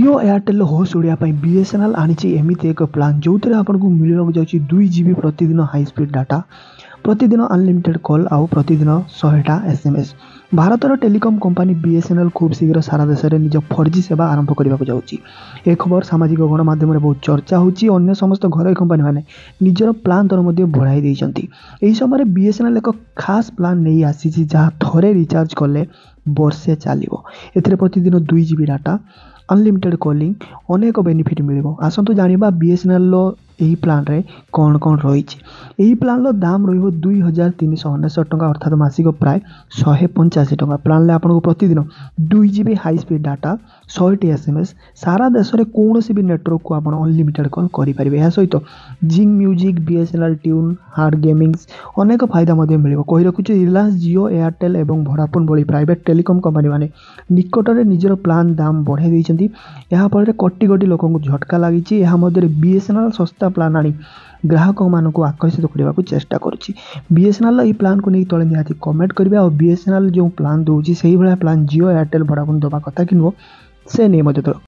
Jio Airtel host Odia BSNL आनी एमती एक प्लान जो थे आपको मिलवाक जाऊँगी 2 GB प्रतिदिन हाई स्पीड डाटा प्रतिदिन अनलिमिटेड कॉल आउ प्रतिदिन 100टा एसएमएस। भारतर टेलीकॉम कंपनी बीएसएनएल खूब शीघ्र सारा देश में निज 4G सेवा आरंभ करने जाऊँगी। ए खबर सामाजिक गणमाध्यम बहुत चर्चा होची। अन्य समस्त घरोई कंपनी मैंने निजर प्लान दर बढ़ाई देइछंती। एही समय बीएसएनएल एक खास प्लान नहीं आसी जहाँ थोड़े रिचार्ज कले वर्षे चलो। एथिरे प्रतिदिन 2 GB डाटा अनलिमिटेड कॉलिंग अनेक बेनिफिट मिलिबो। आसंतु जानिबा बीएसएनएल यही प्लान रे कौन कौन रही। यही प्लान दाम रहिबो 2399 टंका अर्थात मासिक प्राय 185 टंका। प्लान ले आपको प्रतिदिन 2 GB हाई स्पीड डाटा 100टी एसएमएस सारा देश में कौन भी नेटवर्क को आप अनलिमिटेड कॉल करेंगे। यह सहित Zing music BSNL tune hard gamings अनेक फायदा मिल कही रखुच्छे। रिलायंस जियो एयरटेल और वोडाफोन भली प्राइवेट टेलीकॉम कंपनी मैंने निकटने निजर प्लान दाम बढ़ाई देइछंती। यहाँ फल कोटी कोटी लोक झटका लगी। बीएसएनएल सस्ता प्लान आनी ग्राहक मानक आकर्षित करने को चेष्टा करुच्ची। बीएसएनएल ये प्लान को नहीं तले निहाती कमेंट करेंगे। और बीएसएनएल जो प्लान दूसरी से ही प्लान जियो एयरटेल वोडाफोन दवा कथा कि नुह से नहीं।